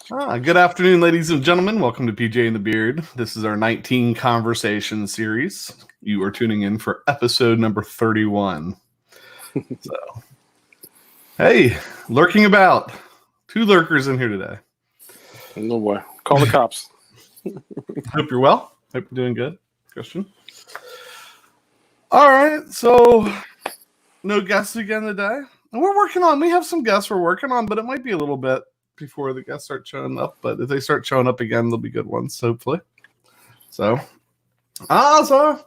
Good afternoon, ladies and gentlemen. Welcome to PJ and the Beard. This is our 19 conversation series. You are tuning in for episode number 31. So, hey, lurking about. 2 lurkers in here today. No boy. Call the cops. Hope you're well. Hope you're doing good, Christian. All right, so no guests again today. And we have some guests we're working on, but it might be a little bit before the guests start showing up. But if they start showing up again, they'll be good ones, hopefully. So a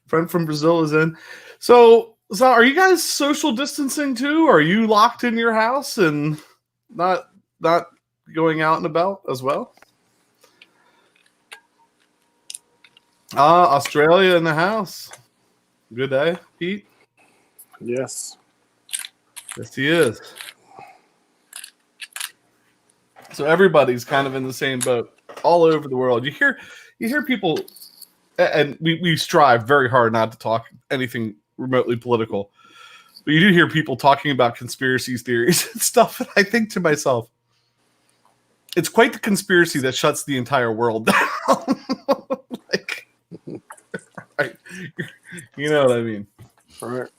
friend from Brazil is in. So are you guys social distancing too? Are you locked in your house and not going out and about as well? Australia in the house. Good day, Pete. Yes. Yes, he is. So everybody's kind of in the same boat all over the world. You hear people, and we strive very hard not to talk anything remotely political, but you do hear people talking about conspiracy theories and stuff. And I think to myself, it's quite the conspiracy that shuts the entire world down. Right. You know what I mean? All right.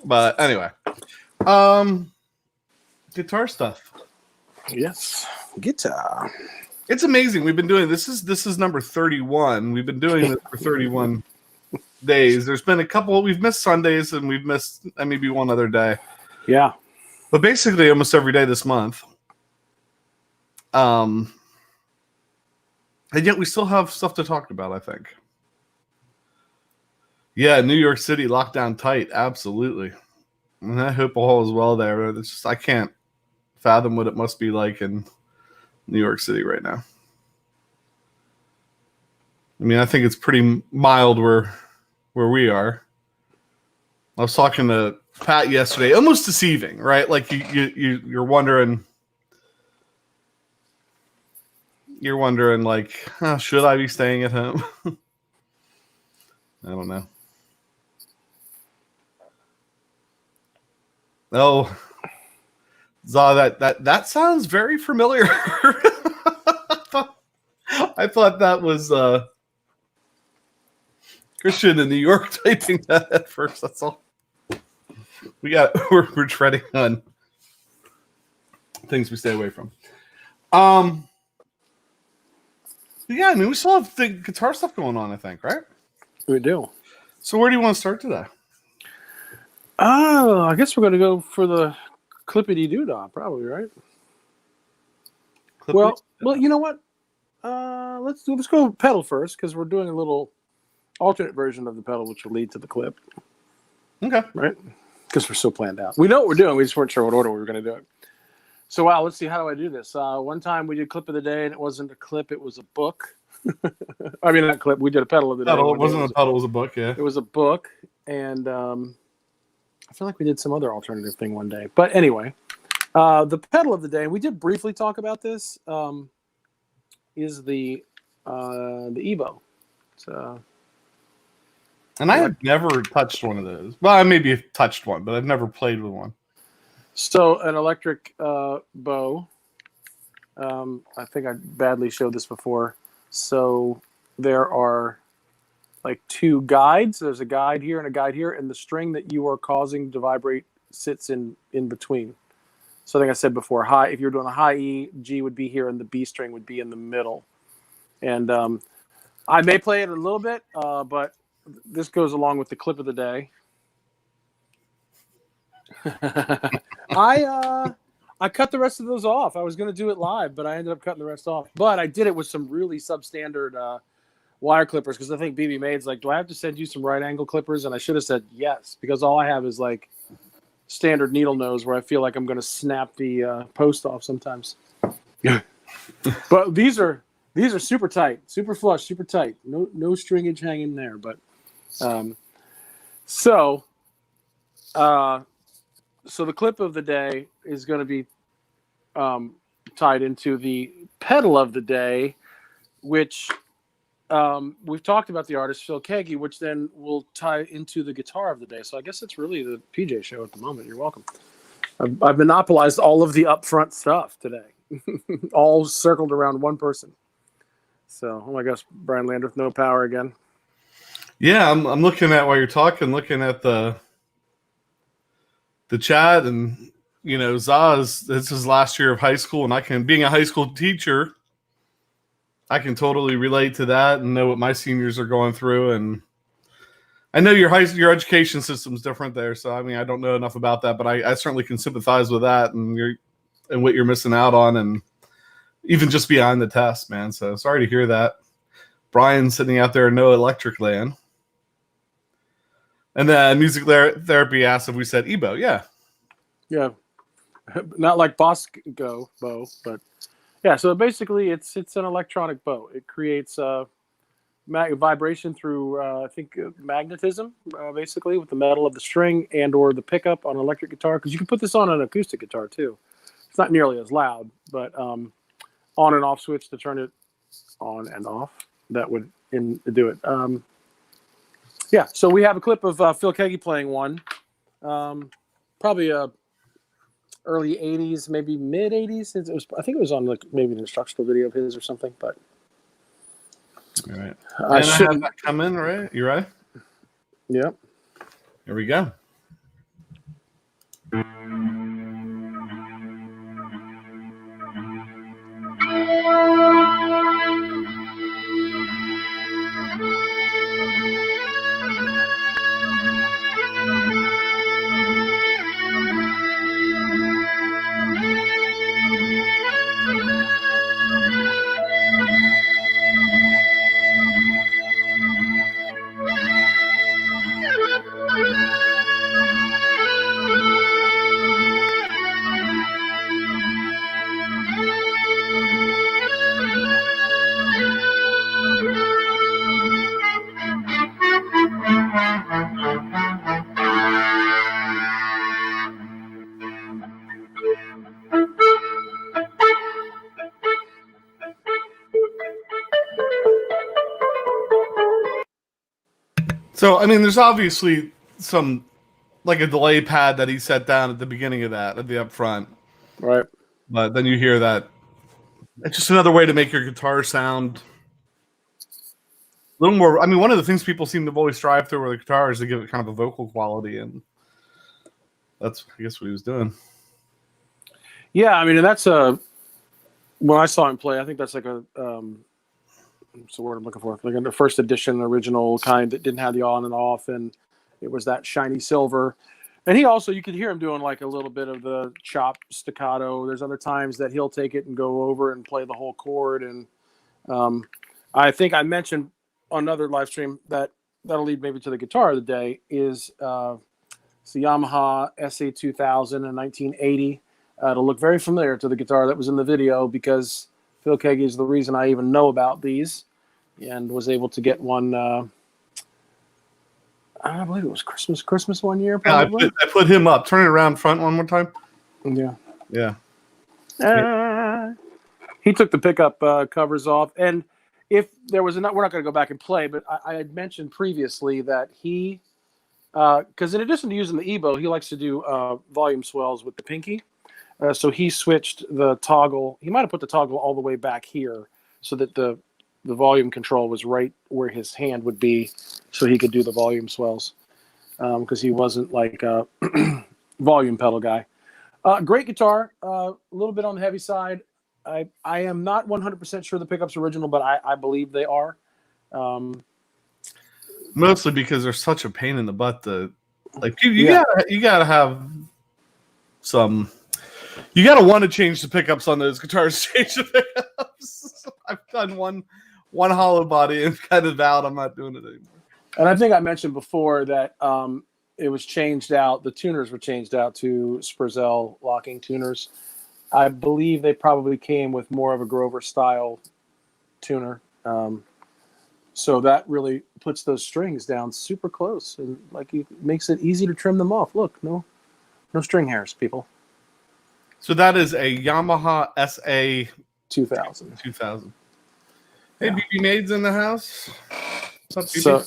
But anyway, guitar stuff. Yes, guitar. It's amazing. We've been doing this is number 31. We've been doing this for 31 days. There's been a couple. We've missed Sundays and we've missed maybe one other day. Yeah, but basically almost every day this month. And yet we still have stuff to talk about, I think. Yeah, New York City locked down tight, absolutely. And I hope all is well there. It's just I can't fathom what it must be like in New York City right now. I mean, I think it's pretty mild where we are. I was talking to Pat yesterday, almost deceiving, right? Like you're wondering. You're wondering, like, should I be staying at home? I don't know. Oh, Zaw, that sounds very familiar. I thought that was Christian in New York typing that at first. That's all. We're treading on things we stay away from. Yeah, I mean, we still have the guitar stuff going on, I think, right? We do. So where do you want to start today? I guess we're going to go for the clippity-doo-dah, probably, right? Well, you know what? Let's go pedal first, because we're doing a little alternate version of the pedal, which will lead to the clip. Okay. Right? Because we're so planned out. We know what we're doing. We just weren't sure what order we were going to do it. So, wow, let's see. How do I do this? One time we did clip of the day, and it wasn't a clip. It was a book. I mean, not clip. We did a pedal of the day. It wasn't a pedal. It was a book, yeah. It was a book, and I feel like we did some other alternative thing one day. But anyway, the pedal of the day, and we did briefly talk about this, is the Evo. And I have never touched one of those. Well, I maybe touched one, but I've never played with one. So an electric bow. I think I badly showed this before. So there are like 2 guides. There's a guide here and a guide here, and the string that you are causing to vibrate sits in between. So I think I said before, if you're doing a high E, G would be here, and the B string would be in the middle. And I may play it a little bit, but this goes along with the clip of the day. I cut the rest of those off. I was going to do it live, but I ended up cutting the rest off. But I did it with some really substandard wire clippers, because I think BB Made's like, do I have to send you some right angle clippers? And I should have said yes, because all I have is like standard needle nose where I feel like I'm going to snap the post off sometimes. But these are super tight, super flush, super tight. No stringage hanging there. But so the clip of the day is going to be tied into the pedal of the day, which we've talked about the artist Phil Kagi, which then will tie into the guitar of the day. So I guess it's really the PJ show at the moment. You're welcome. I've monopolized all of the upfront stuff today. all circled around one person. So, oh my gosh, Brian Landreth, no power again. Yeah, I'm looking at while you're talking, looking at the chat, and Zaz, this is last year of high school, and being a high school teacher, I can totally relate to that and know what my seniors are going through. And I know your education system is different there, so I mean I don't know enough about that, but I certainly can sympathize with that and what you're missing out on, and even just behind the test, man. So sorry to hear that. Brian sitting out there in no electric land. And then music therapy asked if we said EBO. Yeah. Yeah. Not like Bosco bow, but yeah. So basically, it's an electronic bow. It creates vibration through I think magnetism, basically with the metal of the string and or the pickup on an electric guitar. Because you can put this on an acoustic guitar too. It's not nearly as loud, but on and off switch to turn it on and off. That would do it. Yeah, so we have a clip of Phil Kagi playing one, probably early 80s, maybe mid 80s. I think it was on maybe an instructional video of his or something. But all right, I have that come in, right? You right? Yep. Here we go. So, I mean, there's obviously some, like a delay pad that he set down at the beginning of that, at the up front. Right. But then you hear that. It's just another way to make your guitar sound a little more. I mean, one of the things people seem to always strive through with the guitar is to give it kind of a vocal quality. And that's, I guess, what he was doing. Yeah, I mean, and that's when I saw him play, I think that's like what's the word I'm looking for? Like the first edition, original kind that didn't have the on and off, and it was that shiny silver. And he also, you could hear him doing like a little bit of the chop staccato. There's other times that he'll take it and go over and play the whole chord. And I think I mentioned on another live stream that'll lead maybe to the guitar of the day is it's the Yamaha SA2000 in 1980. It'll look very familiar to the guitar that was in the video because Phil Kagi is the reason I even know about these and was able to get one. I believe it was Christmas one year. Probably. Yeah, I put him up. Turn it around front one more time. Yeah. Yeah. He took the pickup covers off. And if there was we're not going to go back and play, but I had mentioned previously that he, because in addition to using the EBO, he likes to do volume swells with the pinky. So he switched the toggle. He might have put the toggle all the way back here so that the volume control was right where his hand would be so he could do the volume swells because he wasn't like a volume pedal guy. Great guitar, a little bit on the heavy side. I am not 100% sure the pickup's original, but I believe they are. Mostly because they're such a pain in the butt to, like, you gotta have some. You gotta want to change the pickups on those guitars. Change the pickups. I've done one hollow body and kind of vowed I'm not doing it anymore. And I think I mentioned before that it was changed out. The tuners were changed out to Spurzel locking tuners. I believe they probably came with more of a Grover style tuner. So that really puts those strings down super close and like it makes it easy to trim them off. Look, no string hairs, people. So that is a Yamaha SA 2000. 2000. Hey, BB Maids in the house. What's So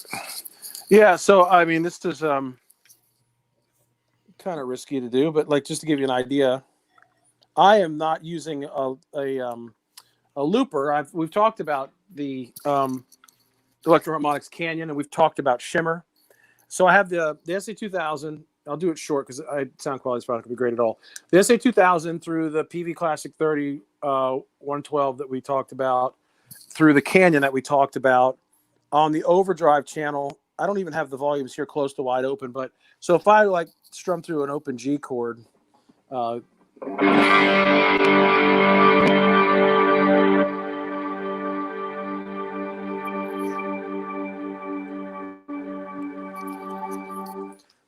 up, I mean, this is kind of risky to do, but like just to give you an idea, I am not using a looper. We've talked about the Electro-Harmonics Canyon, and we've talked about Shimmer. So I have the SA2000. I'll do it short because sound quality is probably not going to be great at all. The SA2000 through the PV Classic 30 112 that we talked about, through the Canyon that we talked about. On the overdrive channel, I don't even have the volumes here close to wide open, but so if I like strum through an open G chord, so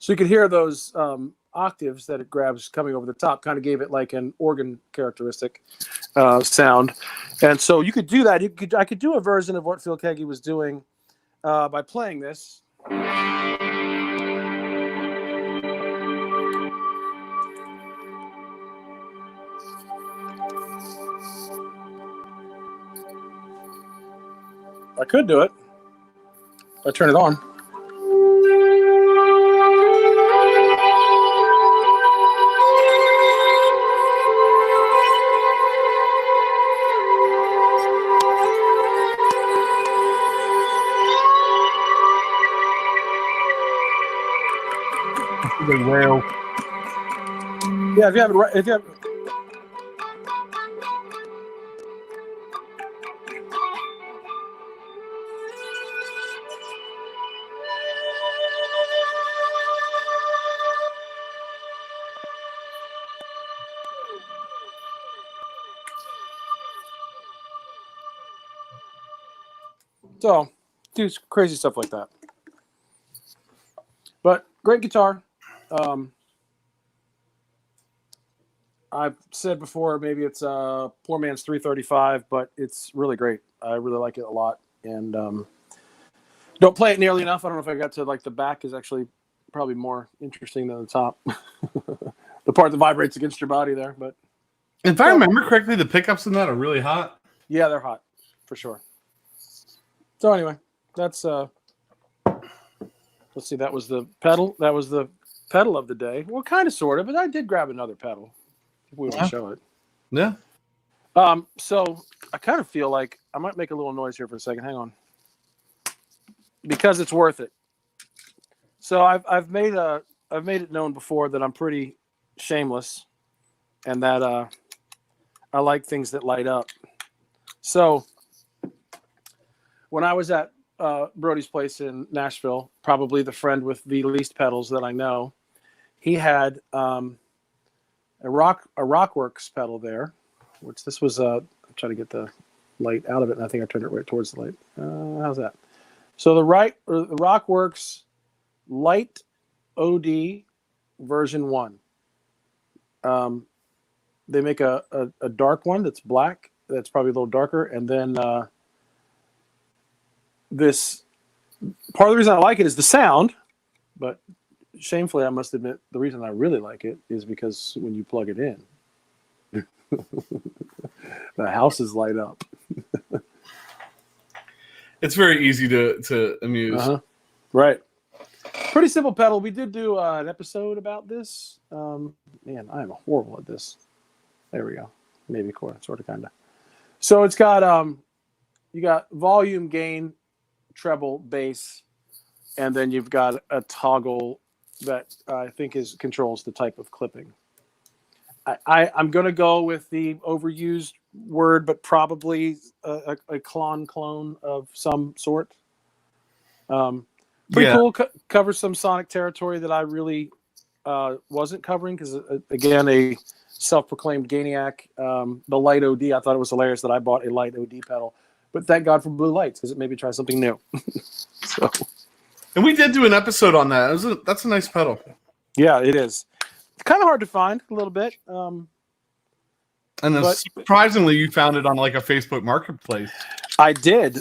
you could hear those octaves that it grabs coming over the top, kind of gave it like an organ characteristic sound. And so you could do that. I could do a version of what Phil Keaggy was doing by playing this. I could do it. I turn it on. Big whale. Yeah, if you have it. So, do crazy stuff like that. But great guitar. I've said before, maybe it's a poor man's 335, but it's really great. I really like it a lot, and don't play it nearly enough. I don't know if I got to like the back is actually probably more interesting than the top, the part that vibrates against your body there. But if I remember correctly, the pickups in that are really hot. Yeah, they're hot for sure. So anyway, that's let's see. That was the pedal. That was the pedal of the day. Well, kind of, sort of, but I did grab another pedal. If we want to show it. Yeah. So I kind of feel like I might make a little noise here for a second. Hang on, because it's worth it. So I've made it known before that I'm pretty shameless, and that I like things that light up. So when I was at Brody's place in Nashville, probably the friend with the least pedals that I know, he had a Rockworks pedal there, which this was I'm trying to get the light out of it, and I think I turned it right towards the light. How's that? So the Rockworks Light OD version 1. They make a dark one that's black, that's probably a little darker, and then this part of the reason I like it is the sound, but shamefully I must admit the reason I really like it is because when you plug it in, the houses light up. It's very easy to amuse. Right. Pretty simple pedal. We did do an episode about this. Man, I am horrible at this. There we go. Maybe sort of, kind of. So it's got you got volume, gain, treble, bass, and then you've got a toggle that I think controls the type of clipping. I'm going to go with the overused word, but probably a clone of some sort. Pretty cool. Covers some sonic territory that I really wasn't covering because, again, a self-proclaimed Gainiac. The Light OD, I thought it was hilarious that I bought a Light OD pedal. But thank God for blue lights because it made me try something new. So, and we did do an episode on that. That's a nice pedal. Yeah, it is. It's kind of hard to find a little bit. And surprisingly, you found it on like a Facebook Marketplace. I did,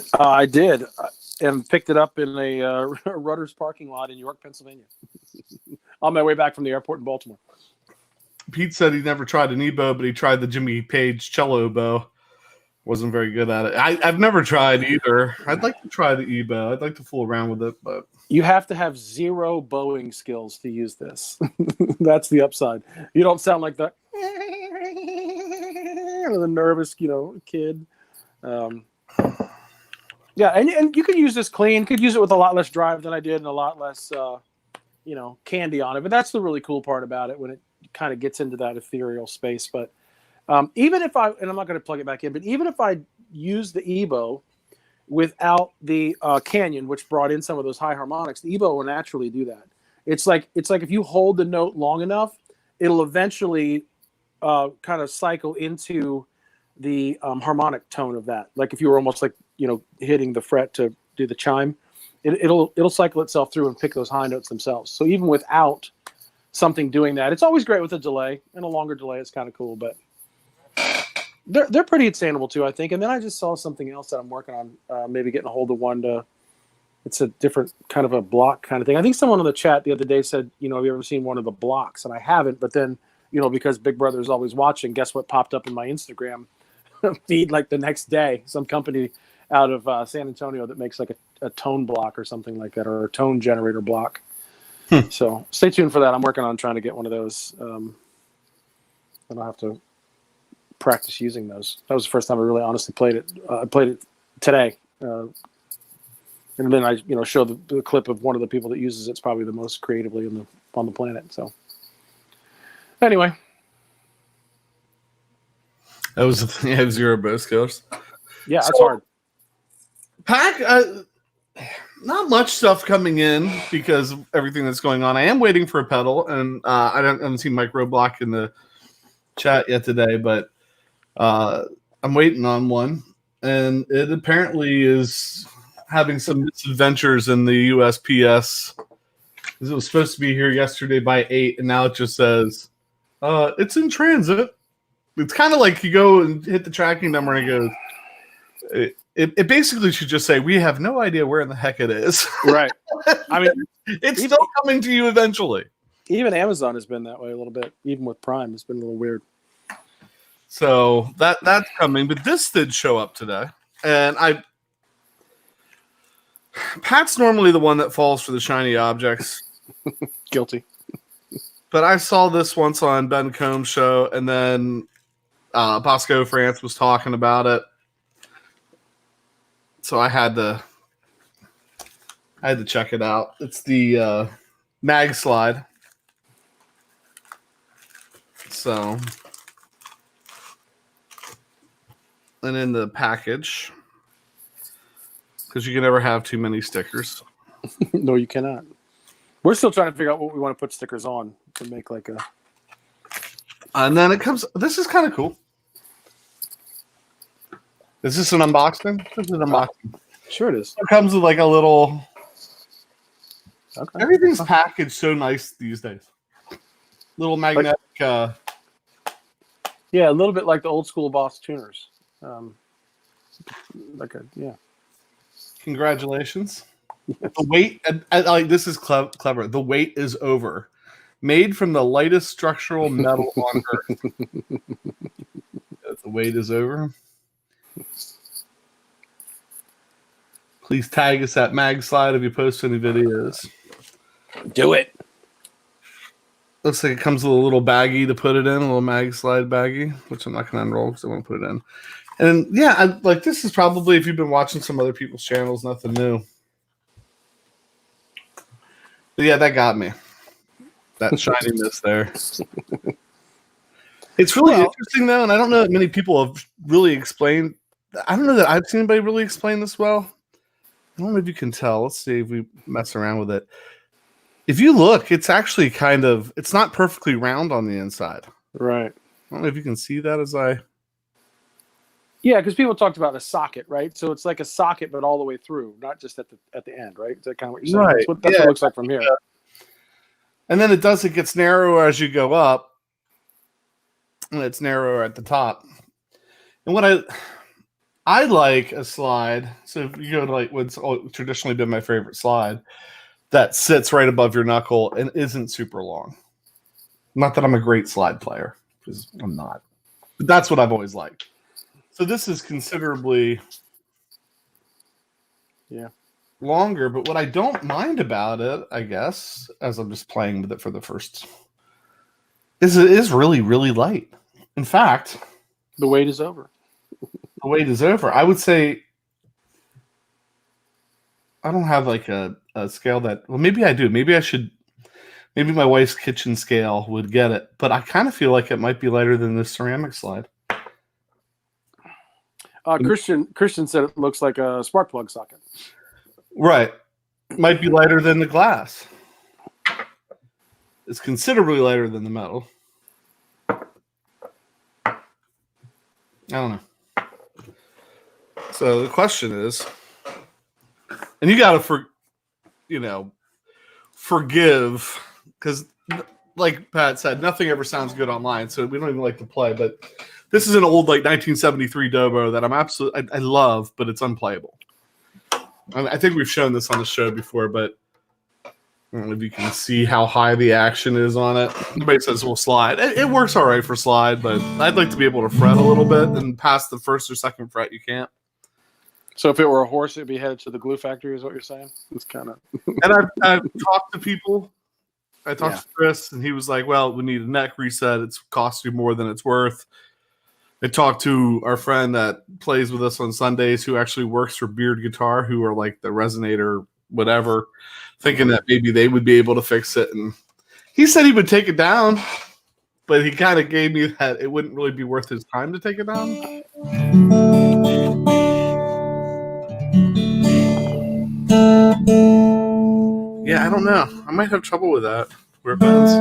and picked it up in a Rutter's parking lot in York, Pennsylvania, on my way back from the airport in Baltimore. Pete said he never tried an E-bow, but he tried the Jimmy Page cello bow. Wasn't very good at it. I've never tried either. I'd like to try the E-bow. I'd like to fool around with it, but you have to have zero bowing skills to use this. That's the upside. You don't sound like that. the nervous, kid. Yeah, and you could use this clean. Could use it with a lot less drive than I did, and a lot less, candy on it. But that's the really cool part about it when it kind of gets into that ethereal space. But even if I'm not going to plug it back in, but even if I use the EBO without the Canyon, which brought in some of those high harmonics, the EBO will naturally do that. It's like if you hold the note long enough, it'll eventually kind of cycle into the harmonic tone of that. Like if you were almost like hitting the fret to do the chime, it'll cycle itself through and pick those high notes themselves. So even without something doing that, it's always great with a delay, and a longer delay is kind of cool. But they're pretty attainable too, I think. And then I just saw something else that I'm working on, maybe getting a hold of one to. It's a different kind of a block kind of thing. I think someone on the chat the other day said, have you ever seen one of the blocks? And I haven't. But then, because Big Brother is always watching, guess what popped up in my Instagram feed like the next day? Some company out of San Antonio that makes like a tone block or something like that, or a tone generator block. So stay tuned for that. I'm working on trying to get one of those. And I'll have to practice using those. That was the first time I really honestly played it. I played it today. And then I, show the clip of one of the people that uses it's probably the most creatively on the planet. So anyway. That was the thing. I have 0 bow skills. Yeah, that's hard. Pack, not much stuff coming in because of everything that's going on. I am waiting for a pedal, and I haven't seen Mike Roadblock in the chat yet today, but I'm waiting on one, and it apparently is having some misadventures in the USPS. It was supposed to be here yesterday by 8, and now it just says it's in transit. It's kind of like you go and hit the tracking number and it goes. It basically should just say, we have no idea where in the heck it is. Right. I mean, it's still coming to you eventually. Even Amazon has been that way a little bit. Even with Prime, it's been a little weird. So that's coming. But this did show up today. And Pat's normally the one that falls for the shiny objects. Guilty. But I saw this once on Ben Combs' show, and then Bosco France was talking about it. So I had to check it out. It's the mag slide. So, and in the package, because you can never have too many stickers. No, you cannot. We're still trying to figure out what we want to put stickers on to make like a. And then it comes. This is kind of cool. Is this an unboxing? This is an unboxing. Sure it is. It comes with like a little. Okay. Everything's packaged so nice these days. Little magnetic. Yeah, a little bit like the old school Boss tuners. Yeah. Congratulations. The weight. Like this is clever. The weight is over. Made from the lightest structural metal on Earth. The weight is over. Please tag us at MagSlide if you post any videos. Do it. Looks like it comes with a little baggie to put it in, a little MagSlide baggie, which I'm not going to unroll because I want to put it in. And yeah, this is probably, if you've been watching some other people's channels, nothing new. But yeah, that got me. That shininess there. It's really interesting, though, and I don't know that many people have really explained. I don't know that I've seen anybody really explain this well. I don't know if you can tell. Let's see if we mess around with it. If you look, it's actually it's not perfectly round on the inside. Right. I don't know if you can see that as I... Yeah, because people talked about a socket, right? So it's like a socket, but all the way through, not just at the end, right? Is that kind of what you're saying? Right. That's what it looks like from here. And then it gets narrower as you go up. And it's narrower at the top. And what I like a slide, so if you go to like what's traditionally been my favorite slide, that sits right above your knuckle and isn't super long. Not that I'm a great slide player, because I'm not. But that's what I've always liked. So this is considerably longer, but what I don't mind about it, I guess, as I'm just playing with it for the first, is it is really, really light. In fact, The wait is over. The wait is over. I would say I don't have like a scale that. Well, maybe I do. Maybe I should. Maybe my wife's kitchen scale would get it, but I kind of feel like it might be lighter than this ceramic slide. Christian said it looks like a spark plug socket. Right. Might be lighter than the glass. It's considerably lighter than the metal. I don't know. So the question is, and you got to forgive, because like Pat said, nothing ever sounds good online, so we don't even like to play. But this is an old like 1973 Dobro that I love, but it's unplayable. I think we've shown this on the show before, but I don't know if you can see how high the action is on it. Everybody says we'll slide. It works all right for slide, but I'd like to be able to fret a little bit, and past the first or second fret, you can't. So if it were a horse, it'd be headed to the glue factory, is what you're saying? It's kind of. And I've talked to people. I talked to Chris, and he was like, "Well, we need a neck reset. It's cost you more than it's worth." I talked to our friend that plays with us on Sundays, who actually works for Beard Guitar, who are like the resonator, whatever, thinking that maybe they would be able to fix it. And he said he would take it down, but he kind of gave me that it wouldn't really be worth his time to take it down. Yeah, I don't know. I might have trouble with that. Where it bends.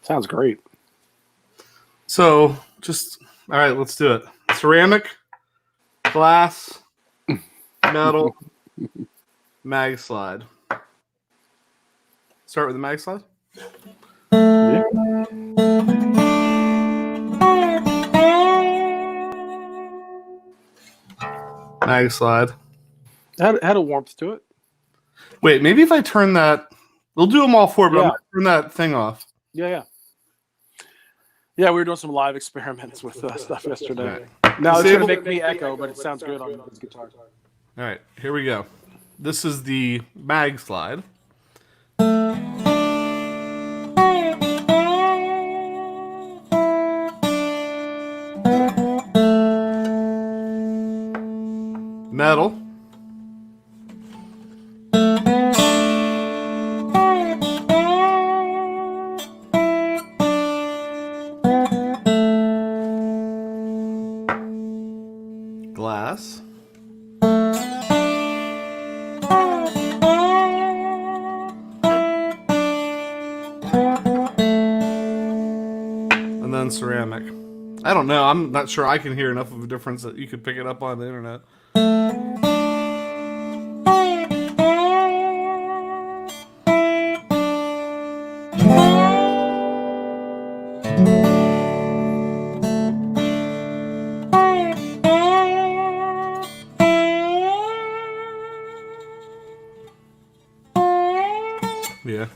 Sounds great. So, all right, let's do it. Ceramic, glass, metal, mag slide. Start with the mag slide? Yeah. Mag slide. Had a warmth to it. Wait, maybe if I turn that... We'll do them all four, but I'm going to turn that thing off. Yeah. Yeah, we were doing some live experiments with stuff yesterday. Right. Now it's going to make me echo, but it sounds good on this guitar. All right, here we go. This is the mag slide. Metal. Glass. And then ceramic. I don't know. I'm not sure I can hear enough of a difference that you could pick it up on the internet. Yeah.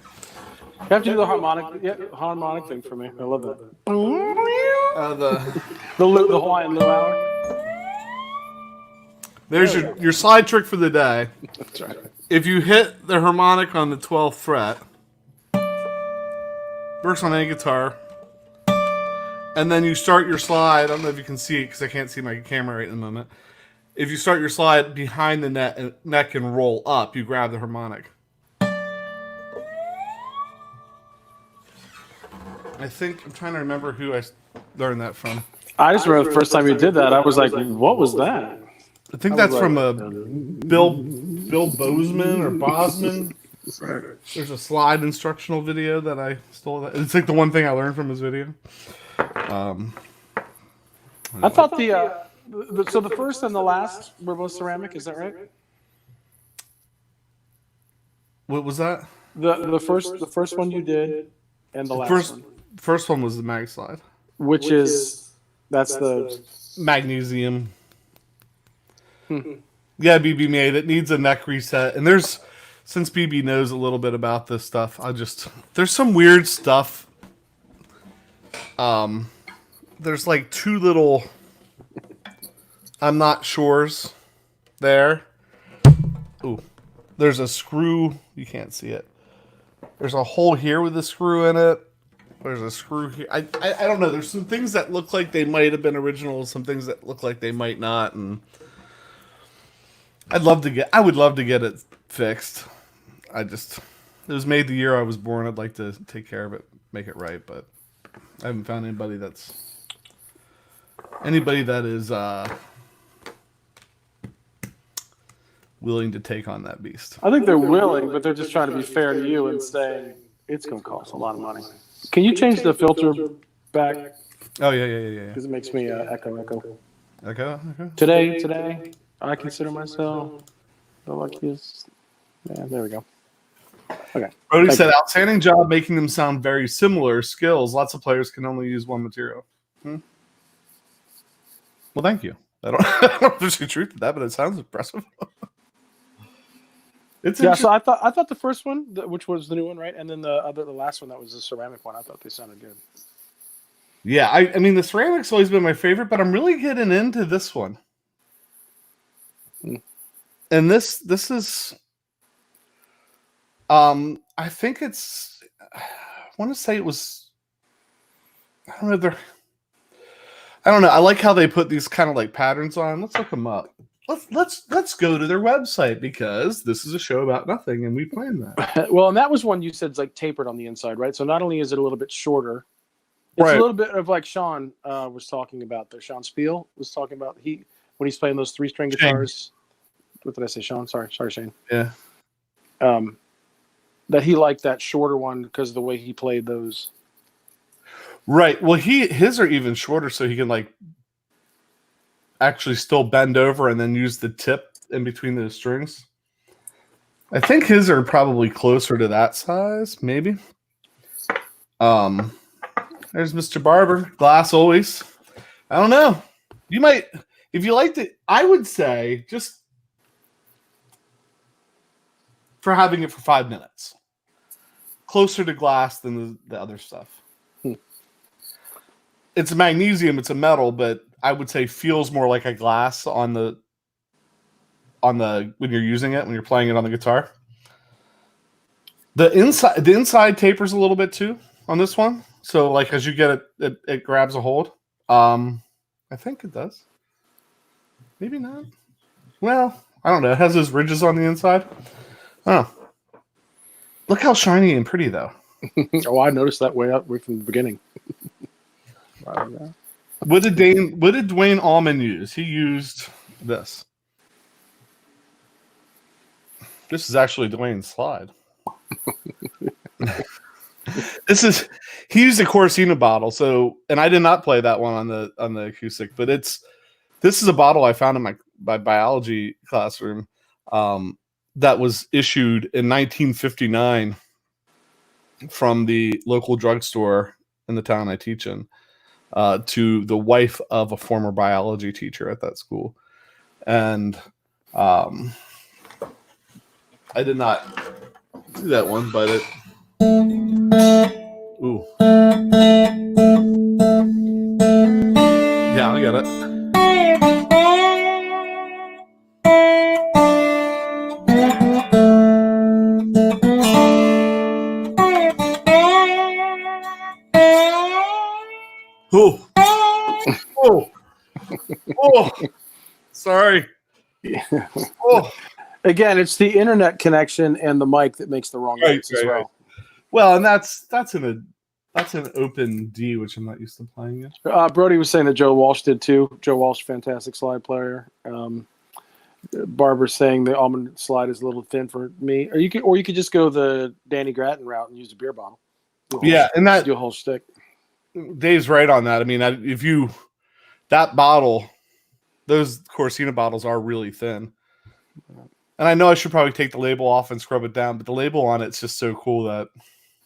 You have to do the harmonic thing for me. I love that. The Hawaiian luau. There's your slide trick for the day. That's right. If you hit the harmonic on the 12th fret, works on any guitar, and then you start your slide. I don't know if you can see it because I can't see my camera right in the moment. If you start your slide behind the neck and roll up, you grab the harmonic. I think I'm trying to remember who I learned that from. I just remember the first time you did that, I was like, "What was that?" I think that's from a Bill Bozeman or Bosman. There's a slide instructional video that I stole. It's like the one thing I learned from his video. I thought so the first and the last were both ceramic. Is that right? What was that? The first one you did, and the last one. First one was the mag slide, which is that's the magnesium. Yeah, BB made it needs a neck reset, and there's since BB knows a little bit about this stuff, there's some weird stuff. There's like two little I'm not sure's there. Ooh, there's a screw. You can't see it. There's a hole here with a screw in it. There's a screw here. I don't know. There's some things that look like they might have been original, some things that look like they might not, and I would love to get it fixed. It was made the year I was born. I'd like to take care of it, make it right, but I haven't found anybody that is willing to take on that beast. I think they're willing, but they're just trying to be fair to you and saying it's going to cost a lot of money. Can you change the filter back? Oh yeah. Because it makes me echo. Okay. Today, I consider myself the luckiest. Yeah, there we go. Okay. Brody said, outstanding job making them sound very similar skills. Lots of players can only use one material. Well, thank you. I don't know if there's any truth to that, but it sounds impressive. So I thought the first one, which was the new one, right? And then the last one that was the ceramic one, I thought they sounded good. Yeah, I mean the ceramic's always been my favorite, but I'm really getting into this one. And this is I think it's I want to say it was I don't know. I like how they put these kind of like patterns on. Let's look them up. Let's go to their website because this is a show about nothing and we planned that. Well, and that was one you said is like tapered on the inside, right? So not only is it a little bit shorter, it's a little bit of like Sean was talking about there. Sean Spiel was talking about when he's playing those 3-string guitars. What did I say, Sean? Sorry, Shane. Yeah. That he liked that shorter one because of the way he played those. Right. Well, his are even shorter, so he can like actually still bend over and then use the tip in between the strings. I think his are probably closer to that size, maybe. There's Mr. Barber. Glass always. I don't know. You might, if you liked it, I would say just for having it for 5 minutes. Closer to glass than the other stuff. It's a magnesium, it's a metal, but I would say feels more like a glass on the when you're using it, when you're playing it on the guitar. The inside tapers a little bit too on this one. So like as you get it grabs a hold. I think it does. Maybe not. Well, I don't know. It has those ridges on the inside. Oh. Look how shiny and pretty though. Oh, I noticed that way from the beginning. What did Dwayne Allman use? He used this. This is actually Dwayne's slide. He used a Corsina bottle, and I did not play that one on the acoustic, but this is a bottle I found in my biology classroom that was issued in 1959 from the local drugstore in the town I teach in. To the wife of a former biology teacher at that school. And I did not do that one, but it... Ooh. Yeah, I got it. Oh. Oh, sorry. Yeah. Oh. Again, it's the internet connection and the mic that makes the wrong notes as well. Right. Well, and that's an open D, which I'm not used to playing in. Brody was saying that Joe Walsh did too. Joe Walsh, fantastic slide player. Barbara's saying the almond slide is a little thin for me. Or you could just go the Danny Grattan route and use a beer bottle. And do a whole stick. Dave's right on that. I mean, that bottle, those Corsina bottles are really thin. And I know I should probably take the label off and scrub it down, but the label on it's just so cool that.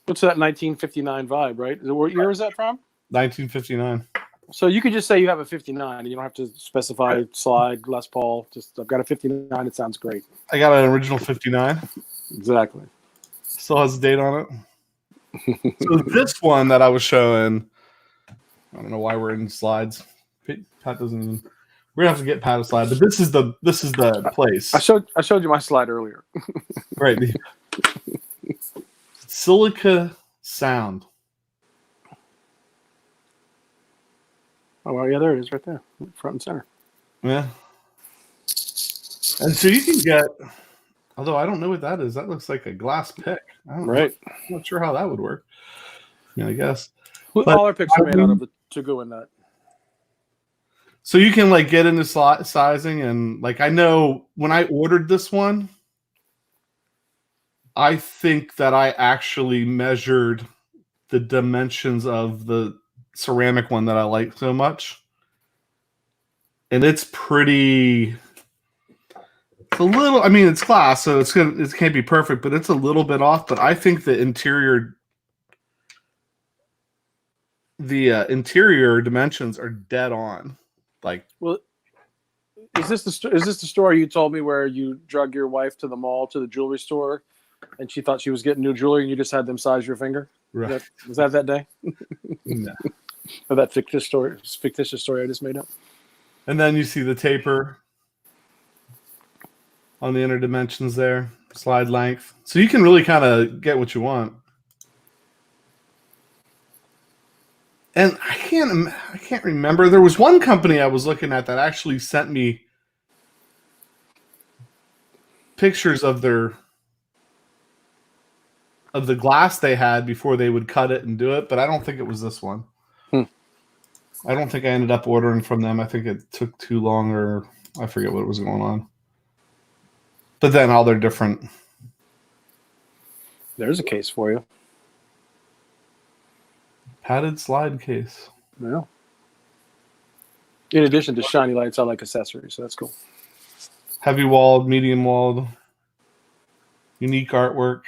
What's that 1959 vibe, right? What year is that from? 1959. So you could just say you have a 59, and you don't have to specify slide, Les Paul. Just I've got a 59. It sounds great. I got an original 59. Exactly. Still has a date on it. So this one that I was showing, I don't know why we're in slides. Pat doesn't even. We're gonna have to get Pat a slide, but this is the place. I showed you my slide earlier. Right. The Silica Sound. Oh well, yeah, there it is, right there, front and center. Yeah. And so you can get, although I don't know what that is. That looks like a glass pick. Right. I'm not sure how that would work. I mean, I guess. All our picks are made out of the to-go nut. So you can like get into sizing, and like I know when I ordered this one, I think that I actually measured the dimensions of the ceramic one that I like so much. And it's pretty, it's a little, I mean, it's glass, so it can't be perfect, but it's a little bit off. But I think the interior dimensions are dead on. Like, well, is this the story you told me where you drug your wife to the mall, to the jewelry store, and she thought she was getting new jewelry, and you just had them size your finger? right. Was that day? No. Or that fictitious story I just made up? And then you see the taper on the inner dimensions there, slide length. So you can really kind of get what you want. And I can't remember. There was one company I was looking at that actually sent me pictures of the glass they had before they would cut it and do it, but I don't think it was this one. I don't think I ended up ordering from them. I think it took too long, or I forget what was going on. But then all their different. There's a case for you. Padded slide case. Yeah. In addition to shiny lights, I like accessories, so that's cool. Heavy walled, medium walled, unique artwork.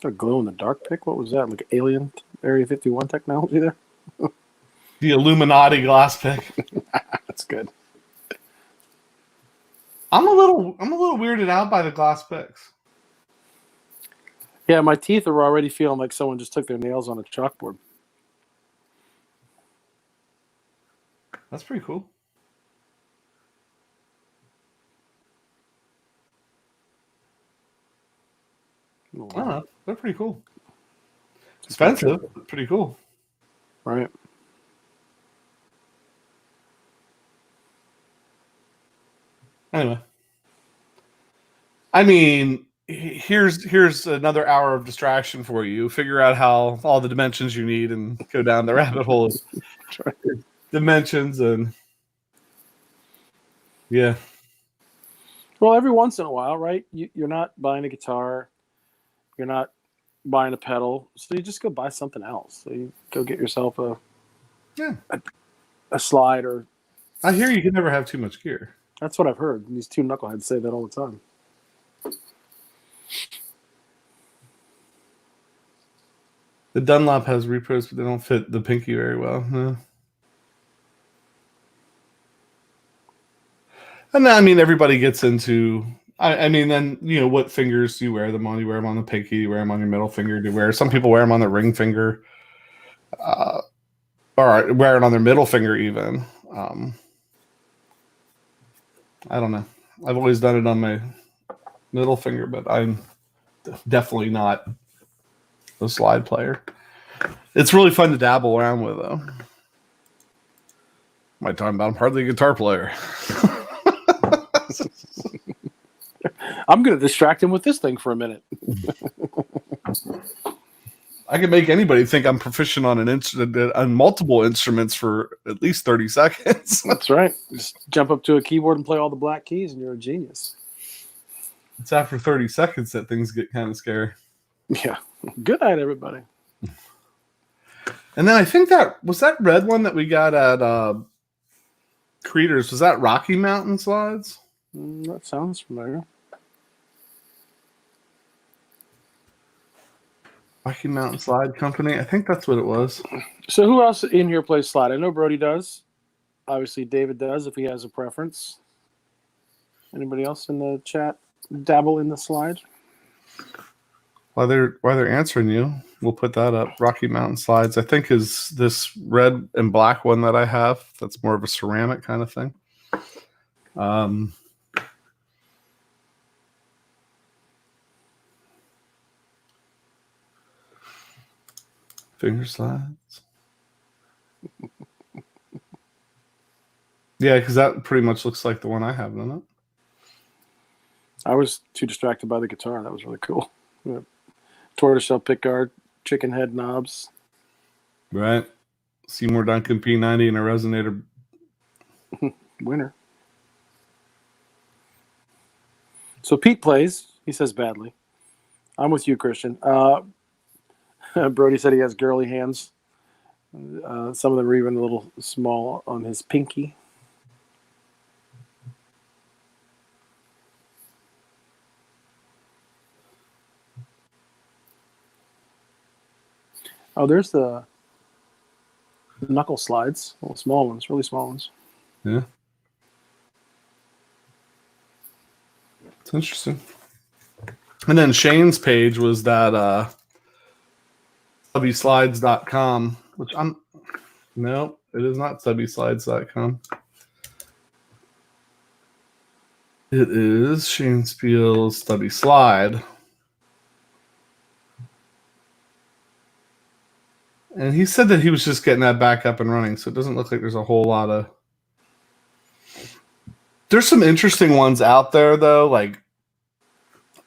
A glow in the dark pick? What was that? Like Alien Area 51 technology there? The Illuminati glass pick. That's good. I'm a little weirded out by the glass picks. Yeah, my teeth are already feeling like someone just took their nails on a chalkboard. That's pretty cool. Oh, I don't know. They're pretty cool. Expensive, but pretty cool. Right. Anyway. I mean, here's another hour of distraction for you. Figure out how all the dimensions you need and go down the rabbit hole of dimensions and yeah. Well, every once in a while, right? You're not buying a guitar. You're not buying a pedal. So you just go buy something else. So you go get yourself a slide or... I hear you can never have too much gear. That's what I've heard. These two knuckleheads say that all the time. The Dunlop has repros, but they don't fit the pinky very well. No. And then, I mean, everybody gets into... I mean, then, you know, what fingers do you wear them on? You wear them on the pinky, you wear them on your middle finger. Some people wear them on the ring finger. Or wear it on their middle finger even. I don't know. I've always done it on my middle finger, but I'm definitely not a slide player. It's really fun to dabble around with, though. My time about I'm hardly a guitar player. I'm going to distract him with this thing for a minute. I can make anybody think I'm proficient on on multiple instruments for at least 30 seconds. That's right. Just jump up to a keyboard and play all the black keys, and you're a genius. It's after 30 seconds that things get kind of scary. Yeah. Good night, everybody. And then I think that red one that we got at Creators. Was that Rocky Mountain slides? That sounds familiar. Rocky Mountain Slide Company. I think that's what it was. So who else in here plays slide? I know Brody does. Obviously, David does if he has a preference. Anybody else in the chat dabble in the slide? While they're answering you, we'll put that up. Rocky Mountain Slides, I think, is this red and black one that I have. That's more of a ceramic kind of thing. Finger slides. Yeah, because that pretty much looks like the one I have, doesn't it? I was too distracted by the guitar. That was really cool. Yeah. Tortoiseshell pickguard, chicken head knobs. Right. Seymour Duncan P90 and a resonator. Winner. So Pete plays. He says badly. I'm with you, Christian. Brody said he has girly hands. Some of them are even a little small on his pinky. Oh, there's the knuckle slides. Little small ones, really small ones. Yeah. It's interesting. And then Shane's page was that subbyslides.com, which no, it is not subbyslides.com. It is Shane Spiel's Stubby Slide. And he said that he was just getting that back up and running, so it doesn't look like there's a whole lot of... There's some interesting ones out there, though, like...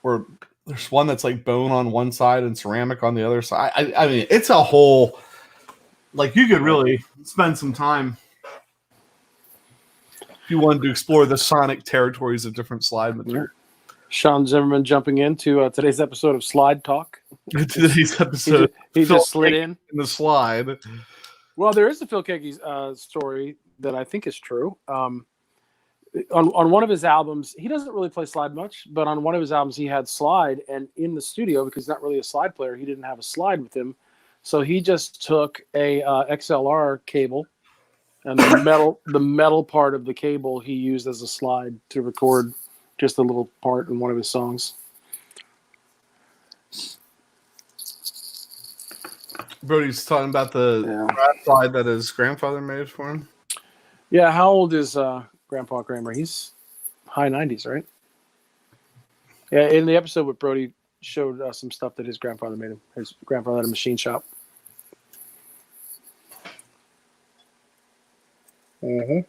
Or there's one that's like bone on one side and ceramic on the other side. I mean, it's a whole... Like, you could really spend some time if you wanted to explore the sonic territories of different slide material. Sean Zimmerman jumping into today's episode of Slide Talk. Today's episode, he just slid in the slide. Well, there is a Phil Keaggy story that I think is true. On one of his albums, he doesn't really play slide much, but on one of his albums, he had slide, and in the studio, because he's not really a slide player, he didn't have a slide with him, so he just took a XLR cable, and the metal part of the cable he used as a slide to record just a little part in one of his songs. Brody's talking about the slide that his grandfather made for him. Yeah, how old is Grandpa Kramer? He's high 90s, right? Yeah, in the episode with Brody showed us some stuff that his grandfather made him. His grandfather had a machine shop. Mm-hmm.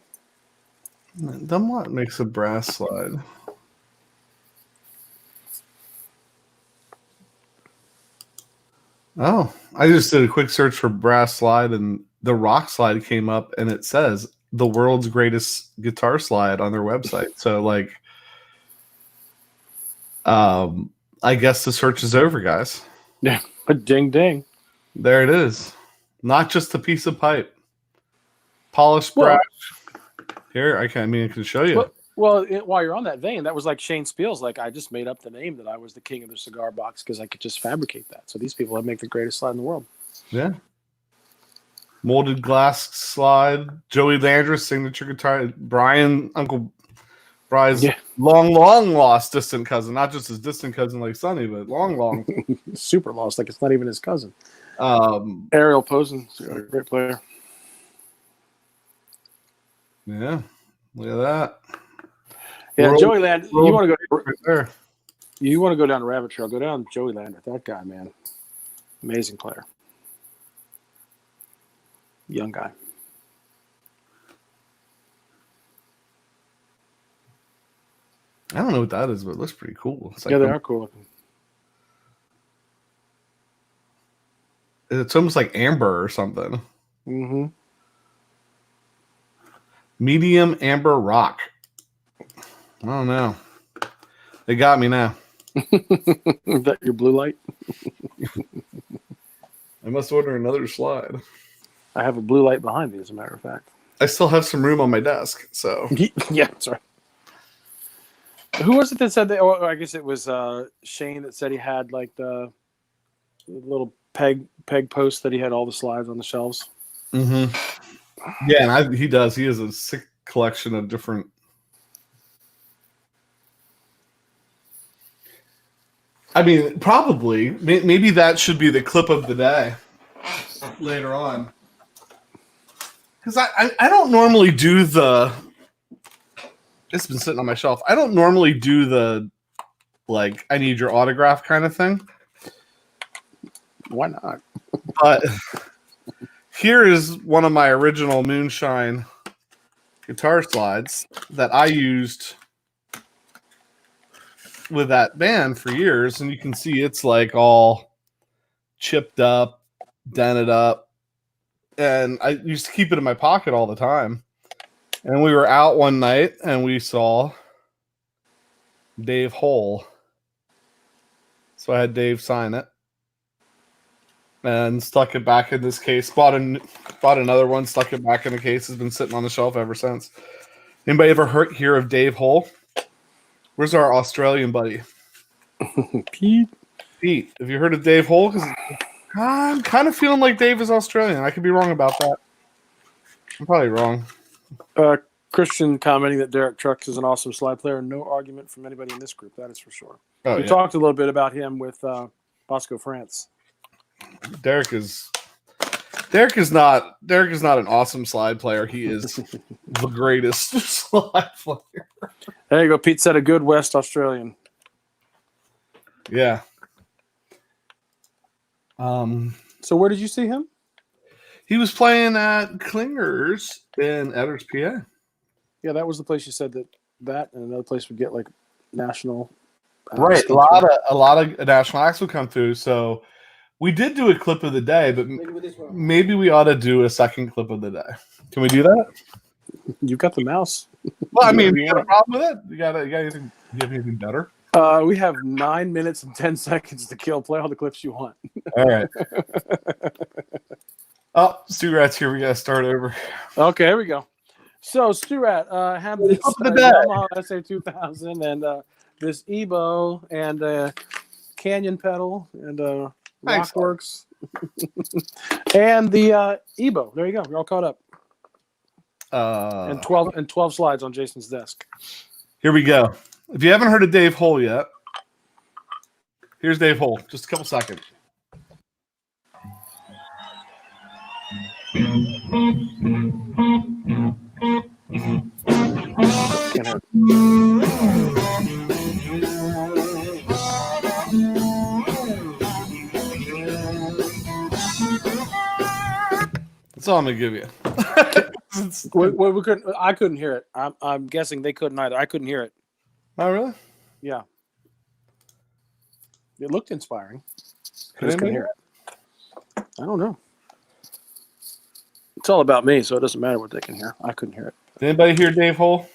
Then what makes a brass slide? Oh, I just did a quick search for brass slide, and the rock slide came up, and it says the world's greatest guitar slide on their website. So, like, I guess the search is over, guys. Yeah, but ding ding, there it is. Not just a piece of pipe, polished brass. Here, I can show you. Well, while you're on that vein, that was like Shane Spiel's. Like, I just made up the name that I was the king of the cigar box because I could just fabricate that. So these people make the greatest slide in the world. Yeah. Molded glass slide. Joey Landris signature guitar. Uncle Brian's long lost distant cousin. Not just his distant cousin like Sonny, but long. Super lost. Like it's not even his cousin. Ariel Posen, great player. Yeah. Look at that. Yeah, Joey Land. You want to go right there? You want to go down the rabbit trail? Go down Joey Lander. That guy, man, amazing player, young guy. I don't know what that is, but it looks pretty cool. It's like they are cool looking. It's almost like amber or something. Mm-hmm. Medium amber rock. I don't know. They got me now. Is that your blue light? I must order another slide. I have a blue light behind me, as a matter of fact. I still have some room on my desk, so. Yeah, that's right. Who was it that said that? Oh, I guess it was Shane that said he had like the little peg post that he had all the slides on the shelves. Mm-hmm. Yeah, and he does. He has a sick collection of different I mean, probably. Maybe that should be the clip of the day later on. Because I don't normally do the... It's been sitting on my shelf. I don't normally do the, like, I need your autograph kind of thing. Why not? But here is one of my original Moonshine guitar slides that I used with that band for years. And you can see it's like all chipped up, dented up. And I used to keep it in my pocket all the time. And we were out one night and we saw Dave Hole. So I had Dave sign it and stuck it back in this case. Bought another one, stuck it back in the case. Has been sitting on the shelf ever since. Anybody ever hear of Dave Hole? Where's our Australian buddy? Pete. Pete, have you heard of Dave Hole? Because I'm kind of feeling like Dave is Australian. I could be wrong about that. I'm probably wrong. Christian commenting that Derek Trucks is an awesome slide player. No argument from anybody in this group. That is for sure. Oh, we talked a little bit about him with Bosco France. Derek is not an awesome slide player. He is the greatest slide player. There you go. Pete said a good West Australian. Yeah. So where did you see him? He was playing at Klinger's in Edders, PA. Yeah, that was the place you said that and another place would get like national. Right, a lot of national acts would come through. So we did do a clip of the day, but maybe we ought to do a second clip of the day. Can we do that? You got the mouse. Well, I mean, you got a problem with it? You have anything better? We have 9 minutes and 10 seconds to kill. Play all the clips you want. All right. Oh, Stu Rat's here. We got to start over. Okay, here we go. So, Stu Rat, have this Yamaha SA2000 and this Ebo and Canyon pedal and Rockworks and the Ebo. There you go. You're all caught up. And 12 slides on Jason's desk. Here we go. If you haven't heard of Dave Hole yet, here's Dave Hole. Just a couple seconds. Can't hurt. That's all I'm gonna give you. we couldn't. I couldn't hear it. I'm guessing they couldn't either. I couldn't hear it. Oh, really? Yeah. It looked inspiring. I Could just couldn't hear it. I don't know. It's all about me, so it doesn't matter what they can hear. I couldn't hear it. Did anybody hear Dave Hole?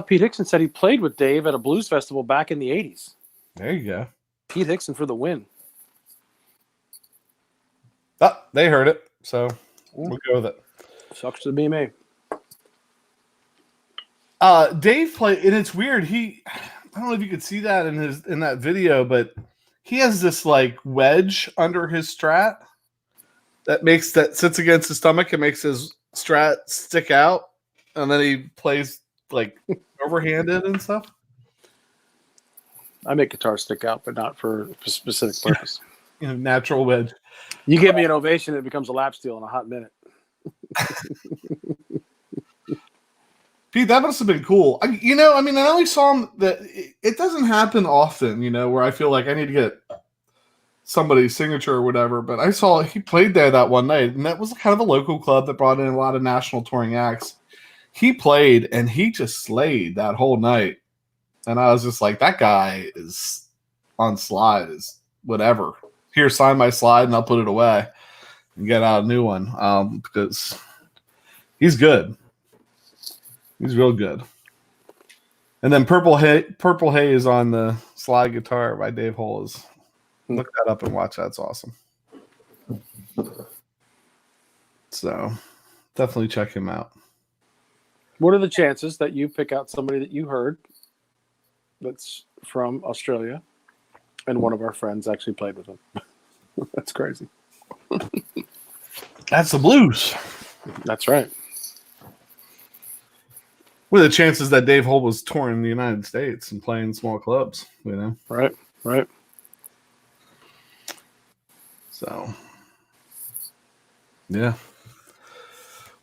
Pete Hickson said he played with Dave at a blues festival back in the 80s. There you go. Pete Hickson for the win. Oh, they heard it, so we'll go with it. Sucks to be me. Dave played, and it's weird. I don't know if you could see that in that video, but he has this like wedge under his Strat that sits against his stomach and makes his Strat stick out, and then he plays like overhanded and stuff. I make guitars stick out, but not for a specific purpose. Natural wedge. You give me an ovation, it becomes a lap steel in a hot minute. Pete, that must have been cool. I only saw him that it doesn't happen often, where I feel like I need to get somebody's signature or whatever. But I saw he played there that one night, and that was kind of a local club that brought in a lot of national touring acts. He played, and he just slayed that whole night. And I was just like, that guy is on slide, is whatever. Here, sign my slide, and I'll put it away and get out a new one because he's good. He's real good. And then Purple Haze on the slide guitar by Dave Hole. Look that up and watch. That's awesome. So definitely check him out. What are the chances that you pick out somebody that you heard that's from Australia and one of our friends actually played with him? That's crazy. That's the blues. That's right. What are the chances that Dave Holt was touring in the United States and playing small clubs? Right. So, yeah.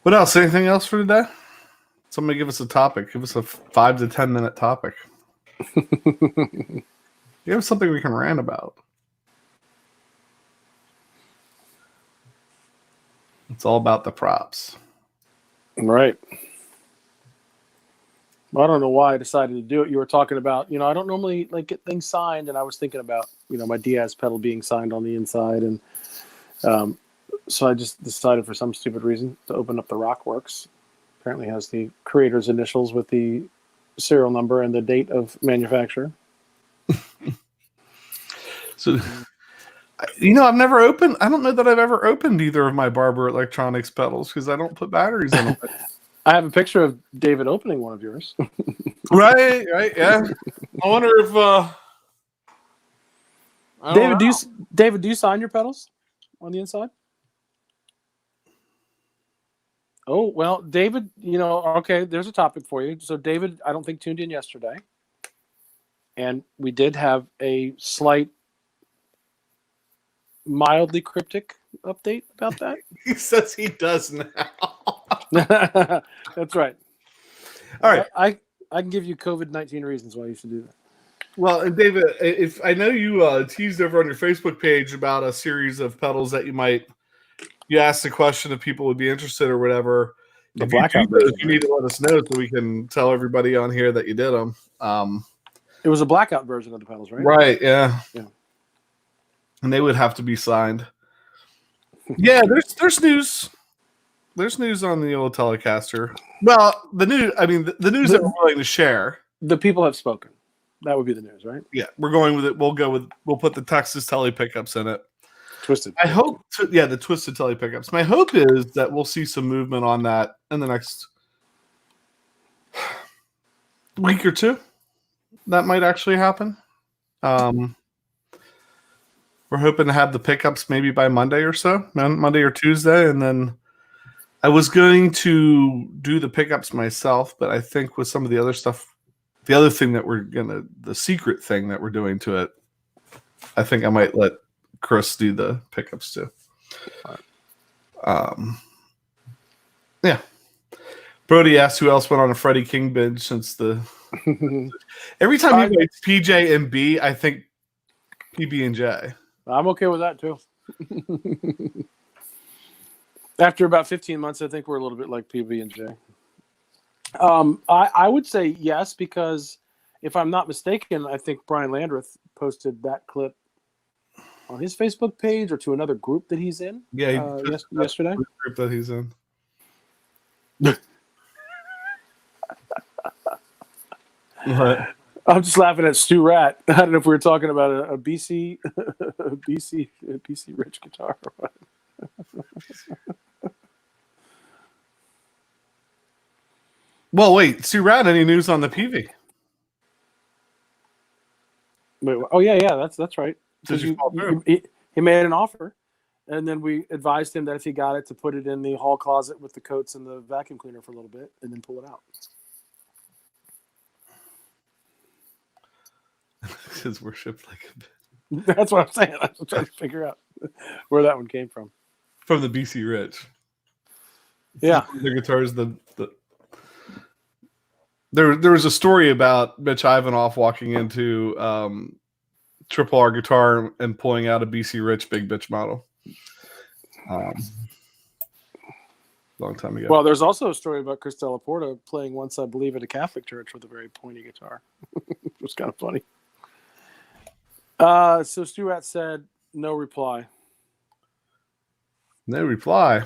What else? Anything else for today? Somebody give us a topic. Give us a 5 to 10 minute topic. Give us something we can rant about. It's all about the props. Right. Well, I don't know why I decided to do it. You were talking about, I don't normally get things signed, and I was thinking about, my Diaz pedal being signed on the inside, and so I just decided for some stupid reason to open up the Rockworks. Apparently has the creator's initials with the serial number and the date of manufacture. So, I've never opened. I don't know that I've ever opened either of my Barber Electronics pedals because I don't put batteries in them. I have a picture of David opening one of yours. Right, yeah. I wonder if David, do you sign your pedals on the inside? Oh, well, David, okay, there's a topic for you. So David, I don't think tuned in yesterday. And we did have a slight, mildly cryptic update about that. He says he does now. That's right. All right. I can give you COVID-19 reasons why you should do that. Well, and David, if I know you teased over on your Facebook page about a series of pedals that you asked the question if people would be interested or whatever. The blackout version. You need to let us know so we can tell everybody on here that you did them. It was a blackout version of the pedals, right? Right, yeah. And they would have to be signed. Yeah, there's news. There's news on the old Telecaster. Well, the news that we're willing to share. The people have spoken. That would be the news, right? Yeah, we're going with it. We'll put the Texas Tele pickups in it. Twisted. I hope the Twisted Tele pickups. My hope is that we'll see some movement on that in the next week or two. That might actually happen. We're hoping to have the pickups maybe by Monday or so, Monday or Tuesday, and then I was going to do the pickups myself, but I think with some of the other stuff, the other thing that the secret thing that we're doing to it, I think I might let Chris do the pickups too. Yeah. Brody asked who else went on a Freddie King binge since the. Every time he writes PJ and B, I think PB and J. I'm okay with that too. After about 15 months, I think we're a little bit like PB and J. I would say yes, because if I'm not mistaken, I think Brian Landreth posted that clip on his Facebook page or to another group that he's in. Yeah, yesterday. Group that he's in. What? I'm just laughing at Stu Rat. I don't know if we were talking about a BC Rich guitar or what. Well, wait, Stu Rat, any news on the PV? Wait, oh yeah, that's right. Did you fall through? He made an offer, and then we advised him that if he got it, to put it in the hall closet with the coats and the vacuum cleaner for a little bit, and then pull it out. His worship, like that's what I'm saying. I'm trying to figure out where that one came from. From the BC Rich. Yeah, the guitars. There was a story about Mitch Ivanoff walking into Triple R Guitar and pulling out a BC Rich Big Bitch model. Long time ago. Well, there's also a story about Chris Delaporta playing once, I believe, at a Catholic church with a very pointy guitar. It was kind of funny. So Stuart said, no reply. No reply.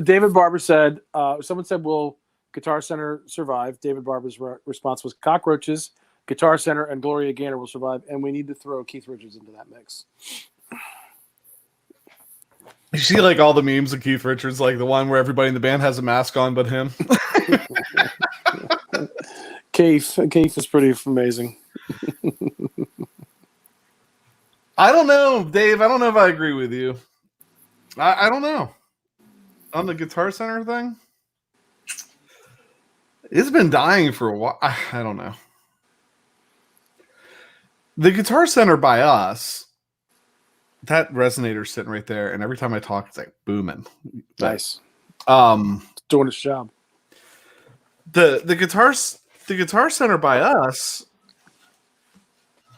David Barber said, someone said, will Guitar Center survive? David Barber's response was cockroaches, Guitar Center, and Gloria Gaynor will survive, and we need to throw Keith Richards into that mix. You see, like, all the memes of Keith Richards, like the one where everybody in the band has a mask on but him. Keith is pretty amazing. I don't know, Dave. I don't know if I agree with you. I don't know. On the Guitar Center thing? It's been dying for a while. I don't know. The Guitar Center by us, that resonator's sitting right there, and every time I talk, it's like booming. Nice. It's doing its job. The Guitar Center by us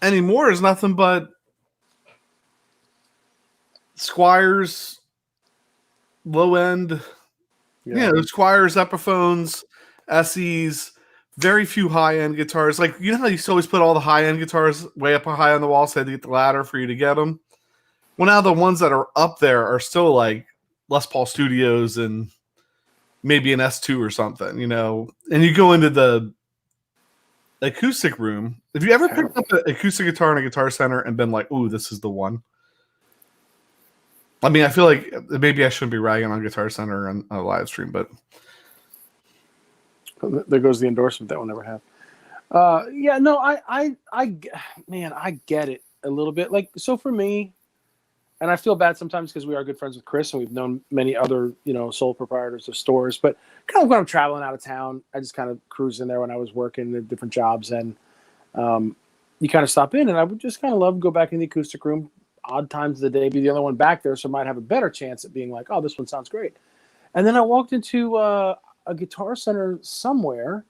anymore is nothing but Squiers, low end, Squiers, Epiphones, SEs, very few high end guitars. Like, you know how you used to always put all the high end guitars way up high on the wall, so they had to get the ladder for you to get them. Well, now the ones that are up there are still like Les Paul Studios and maybe an S2 or something, And you go into the acoustic room. Have you ever picked up an acoustic guitar in a Guitar Center and been like, "Ooh, this is the one"? I mean, I feel like maybe I shouldn't be ragging on Guitar Center on a live stream, but there goes the endorsement that we'll never have. I get it a little bit. Like, so for me, and I feel bad sometimes because we are good friends with Chris and we've known many other, sole proprietors of stores, but kind of when I'm traveling out of town, I just kind of cruise in there when I was working at different jobs, and you kind of stop in, and I would just kind of love to go back in the acoustic room, odd times of the day, be the only one back there, so I might have a better chance at being like, oh, this one sounds great. And then I walked into a Guitar Center somewhere,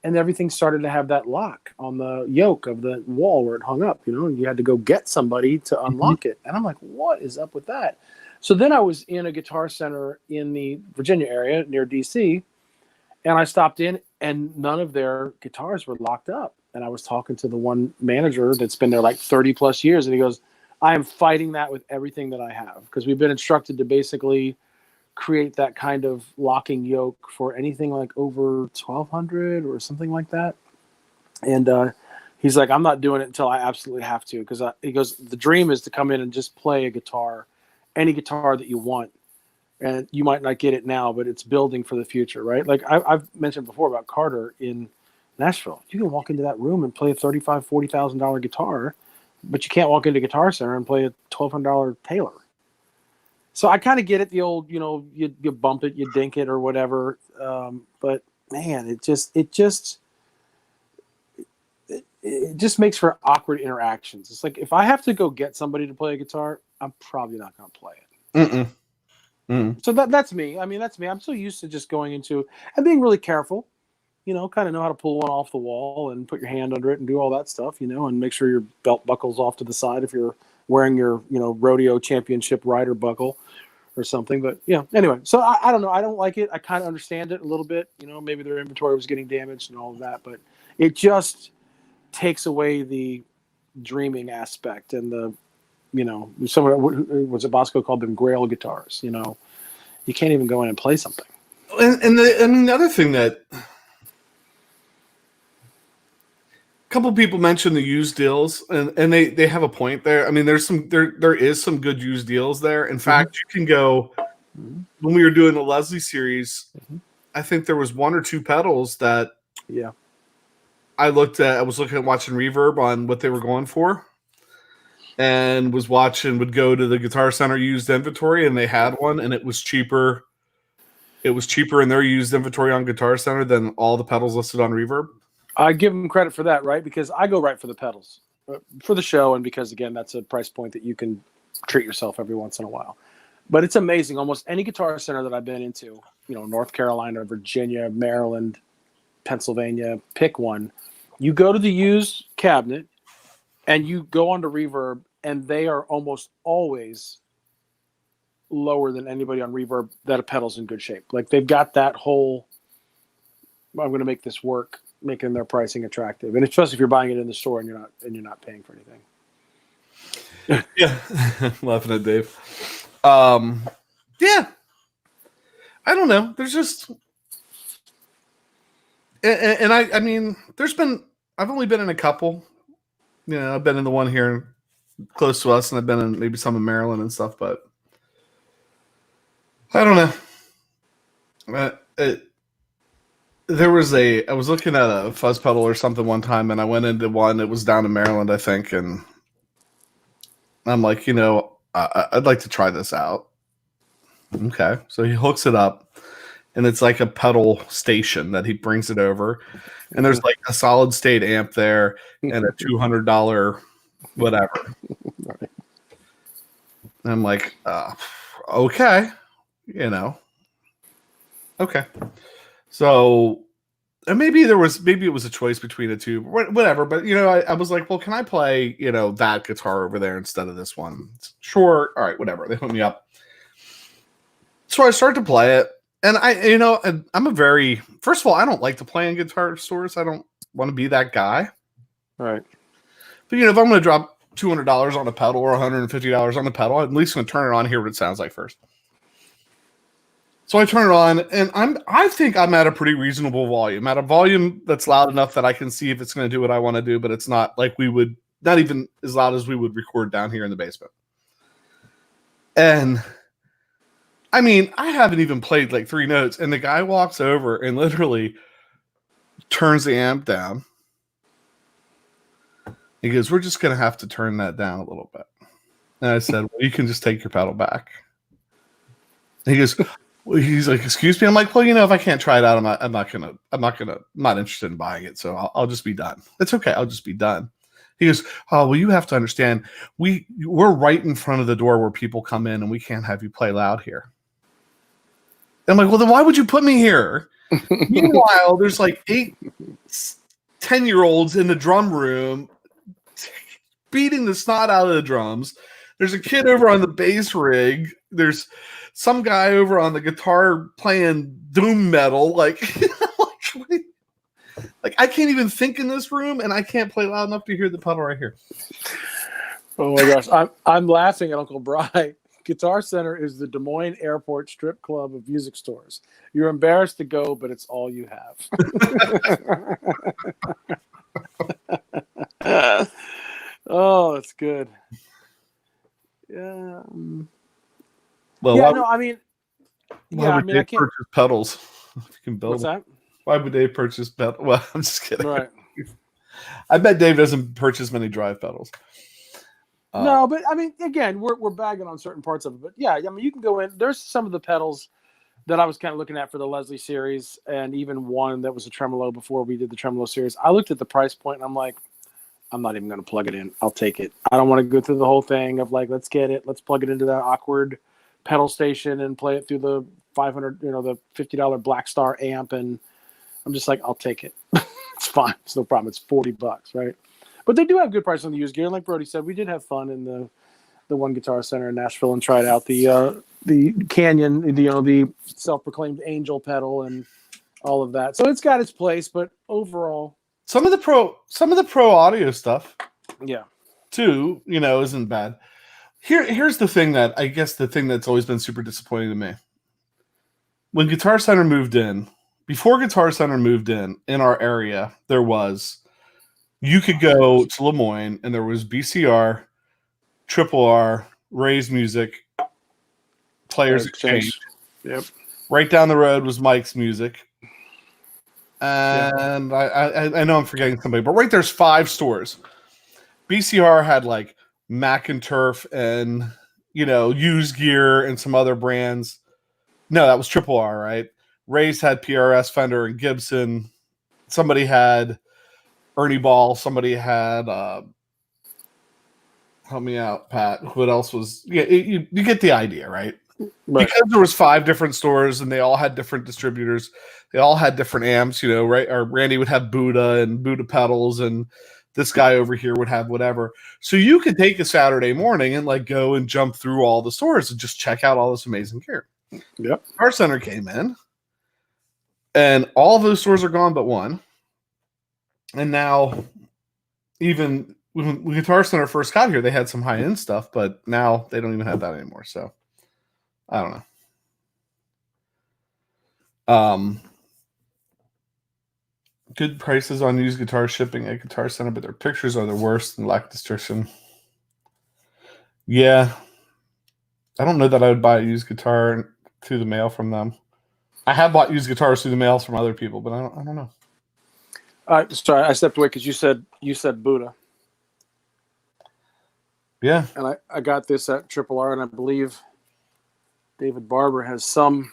and everything started to have that lock on the yoke of the wall where it hung up, and you had to go get somebody to unlock it. And I'm like, what is up with that? So then I was in a Guitar Center in the Virginia area near DC, and I stopped in, and none of their guitars were locked up. And I was talking to the one manager that's been there like 30 plus years, and he goes, I am fighting that with everything that I have, because we've been instructed to basically create that kind of locking yoke for anything like over 1,200 or something like that. And he's like, I'm not doing it until I absolutely have to, because he goes, the dream is to come in and just play a guitar, any guitar that you want, and you might not get it now, but it's building for the future, right? Like I've mentioned before about Carter in Nashville. You can walk into that room and play a $35,000, $40,000 guitar, but you can't walk into Guitar Center and play a $1,200 Taylor. So I kind of get it. The old, you bump it, you dink it, or whatever. But man, it just makes for awkward interactions. It's like, if I have to go get somebody to play a guitar, I'm probably not going to play it. So that's me. I mean, that's me. I'm so used to just going into and being really careful. Kind of know how to pull one off the wall and put your hand under it and do all that stuff, and make sure your belt buckle's off to the side if you're wearing your, rodeo championship rider buckle or something. But anyway, so I don't know. I don't like it. I kind of understand it a little bit. Maybe their inventory was getting damaged and all of that, but it just takes away the dreaming aspect and the, someone was it Bosco called them Grail guitars. You can't even go in and play something. And the other thing that a couple people mentioned the used deals, and they have a point there. I mean, there is some good used deals there. In fact, you can go when we were doing the Leslie series. I think there was one or two pedals that I looked at. I was watching Reverb on what they were going for, and would go to the Guitar Center used inventory, and they had one, and it was cheaper. It was cheaper in their used inventory on Guitar Center than all the pedals listed on Reverb. I give them credit for that, right? Because I go right for the pedals for the show, and because, again, that's a price point that you can treat yourself every once in a while. But it's amazing. Almost any Guitar Center that I've been into, North Carolina, Virginia, Maryland, Pennsylvania, pick one. You go to the used cabinet, and you go onto Reverb, and they are almost always lower than anybody on Reverb that a pedal's in good shape. Like, they've got that whole, I'm going to make this work, making their pricing attractive, and especially if you're buying it in the store and you're not paying for anything. Yeah, laughing at Dave. Yeah, I don't know. There's just, and I mean, I've only been in a couple. I've been in the one here close to us, and I've been in maybe some in Maryland and stuff, but I don't know. I was looking at a fuzz pedal or something one time, and I went into one. It was down in Maryland, I think, and I'm like, I'd like to try this out. Okay, so he hooks it up, and it's like a pedal station that he brings it over, and there's like a solid state amp there and a $200 whatever. Right. And I'm like, okay, okay. So and maybe it was a choice between the two, whatever. But I was like, well, can I play that guitar over there instead of this one? Sure, all right, whatever. They put me up. So I start to play it, and I'm a very first of all, I don't like to play in guitar stores. I don't want to be that guy. Right. But if I'm going to drop $200 on a pedal or $150 on a pedal, I'm at least going to turn it on, hear what it sounds like first. So I turn it on, and I think I'm at a pretty reasonable volume, at a volume that's loud enough that I can see if it's going to do what I want to do, but it's not like not even as loud as we would record down here in the basement. And I mean, I haven't even played like 3 notes, and the guy walks over and literally turns the amp down. He goes, "We're just going to have to turn that down a little bit." And I said, "Well, you can just take your pedal back." And he goes, he's like, "Excuse me." I'm like, "Well, if I can't try it out, I'm not interested in buying it. So I'll just be done." It's okay. I'll just be done. He goes, "Oh, well, you have to understand. We're right in front of the door where people come in, and we can't have you play loud here." And I'm like, "Well, then why would you put me here?" Meanwhile, there's like 8 10-year-olds in the drum room beating the snot out of the drums. There's a kid over on the bass rig. There's some guy over on the guitar playing doom metal. Like I can't even think in this room, and I can't play loud enough to hear the pedal right here. Oh my gosh, I'm laughing at Uncle Bry. Guitar Center is the Des Moines Airport strip club of music stores. You're embarrassed to go, but it's all you have. Oh, that's good. Yeah. Well, yeah. No, I mean, why would they purchase pedals? If you can build What's them. that? Why would they purchase pedals? Well, I'm just kidding. Right. I bet Dave doesn't purchase many drive pedals. No, but I mean, again, we're bagging on certain parts of it. But yeah, I mean, you can go in. There's some of the pedals that I was kind of looking at for the Leslie series, and even one that was a tremolo before we did the tremolo series. I looked at the price point, and I'm like, I'm not even going to plug it in. I'll take it. I don't want to go through the whole thing of like, let's get it. Let's plug it into that awkward pedal station and play it through the $500, the $50 Black Star amp. And I'm just like, I'll take it. It's fine. It's no problem. It's $40, right? But they do have good prices on the used gear. And like Brody said, we did have fun in the One Guitar Center in Nashville and tried out the Canyon, the self-proclaimed Angel pedal and all of that. So it's got its place, but overall, some of the pro audio stuff, yeah, too, isn't bad. Here's the thing that's always been super disappointing to me. When Guitar Center moved in, before Guitar Center moved in our area, you could go to Lemoyne and there was BCR, Triple R, Ray's Music, Players Exchange. Yep. Right down the road was Mike's Music. And I know I'm forgetting somebody, but right there's 5 stores. BCR had like Mac and Turf and used gear and some other brands. No, that was Triple R, right? Ray's had PRS, Fender, and Gibson. Somebody had Ernie Ball. Somebody had help me out, Pat. What else was? Yeah, you get the idea, right? Right. Because there was 5 different stores and they all had different distributors. They all had different amps, right? Or Randy would have Buddha and Buddha pedals, and this guy over here would have whatever. So you could take a Saturday morning and like go and jump through all the stores and just check out all this amazing gear. Yep. Guitar Center came in, and all of those stores are gone but one. And now, even when Guitar Center first got here, they had some high end stuff, but now they don't even have that anymore. So I don't know. Good prices on used guitar shipping at Guitar Center, but their pictures are the worst and lack description. Yeah. I don't know that I would buy a used guitar through the mail from them. I have bought used guitars through the mail from other people, but I don't know. Sorry, I stepped away because you said Buddha. Yeah. And I got this at Triple R, and I believe David Barber has some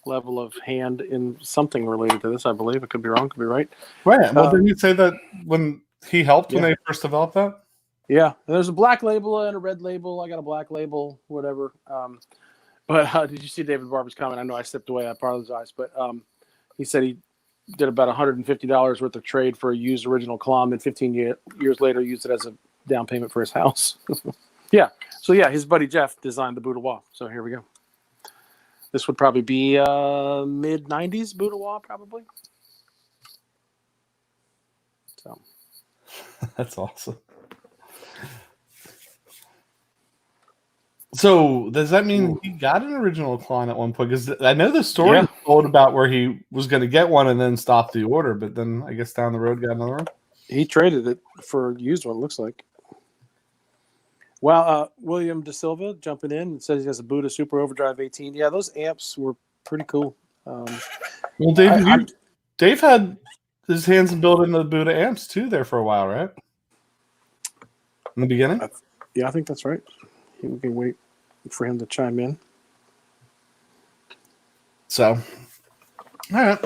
level of hand in something related to this. I believe it could be wrong, could be right. Right. Well, didn't you say that when he helped when Yeah. they first developed that? Yeah, and there's a black label and a red label. I got a black label, whatever. But did you see David Barber's comment? I know I stepped away. I apologize, but he said he did about $150 worth of trade for a used original Clom, and 15 years later used it as a down payment for his house. Yeah. So yeah, his buddy Jeff designed the boudoir. So here we go. This would probably be mid '90s boudoir, probably. So That's awesome. So does that mean he got an original Klon at one point? Because I know the story is told about where he was going to get one and then stop the order, but then I guess down the road got another one. He traded it for a used one. It looks like. Well, William De Silva jumping in and says he has a Buddha Super Overdrive 18. Yeah, those amps were pretty cool. Well, Dave had his hands built into the Buddha amps too there for a while, right? In the beginning? Yeah, I think that's right. We can wait for him to chime in. So, all right.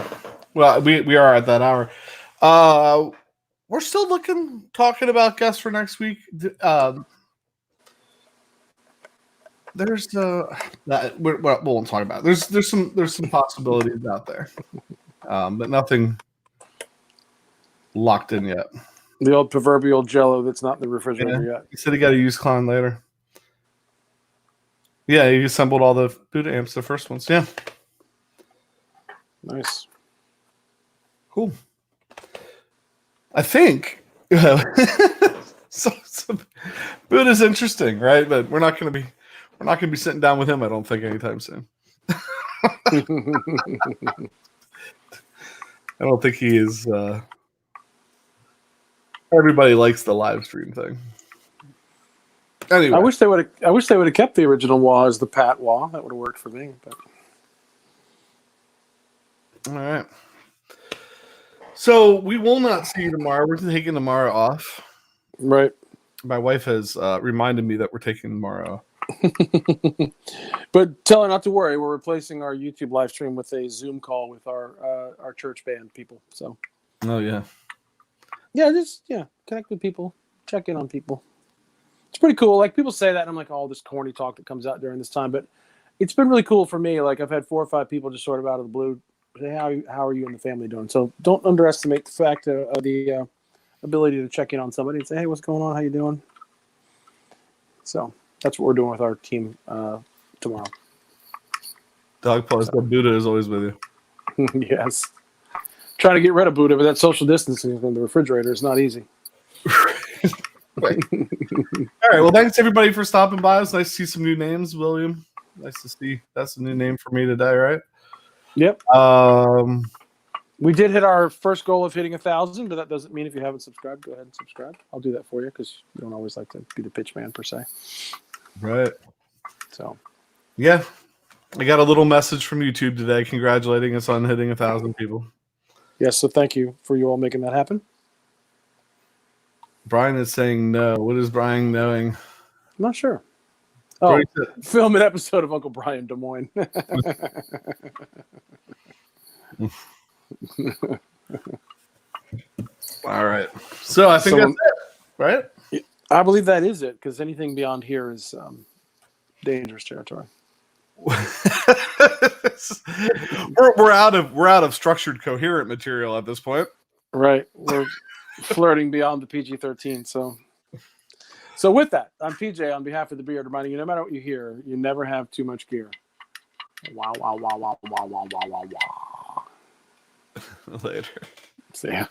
Well, we are at that hour. We're still talking about guests for next week. There's we won't talk about it. There's some possibilities out there, but nothing locked in yet. The old proverbial Jello that's not in the refrigerator yet. He said he got a used Klon later. Yeah, he assembled all the Buddha amps, the first ones. Yeah, nice, cool. I think so Buddha's interesting, right? But we're not going to be sitting down with him, I don't think, anytime soon. I don't think he is. Everybody likes the live stream thing. Anyway, I wish they would have kept the original wah as the Pat wah. That would have worked for me. But all right. So we will not see you tomorrow. We're taking tomorrow off. Right. My wife has reminded me that we're taking tomorrow off. But tell her not to worry. We're replacing our YouTube live stream with a Zoom call with our church band people. So. Oh yeah. Yeah, just connect with people, check in on people. It's pretty cool. Like people say that, and I'm like, oh, this corny talk that comes out during this time. But it's been really cool for me. Like I've had 4 or 5 people just sort of out of the blue say, how are you and the family doing? So don't underestimate the fact of the ability to check in on somebody and say, hey, what's going on? How you doing? So that's what we're doing with our team tomorrow. Dog Paws, the Buddha is always with you. Yes. Trying to get rid of Buddha, but that social distancing from the refrigerator is not easy. Right. All right. Well, thanks everybody for stopping by. It's nice to see some new names, William. Nice to see. That's a new name for me today, right? Yep. We did hit our first goal of hitting 1,000, but that doesn't mean if you haven't subscribed, go ahead and subscribe. I'll do that for you because you don't always like to be the pitch man per se. Right. So. Yeah. I got a little message from YouTube today congratulating us on hitting 1,000 people. Yes. So thank you for you all making that happen. Brian is saying no. What is Brian knowing? I'm not sure. Oh, film an episode of Uncle Brian Des Moines. All right. So I think that's it, right? I believe that is it, because anything beyond here is dangerous territory. we're out of structured, coherent material at this point. Right. We're flirting beyond the PG-13. So with that, I'm PJ on behalf of the Beard, reminding you, no matter what you hear, you never have too much gear. Wow, wow, wow, wow, wow, wow, wow, wow, wow. Later. See ya.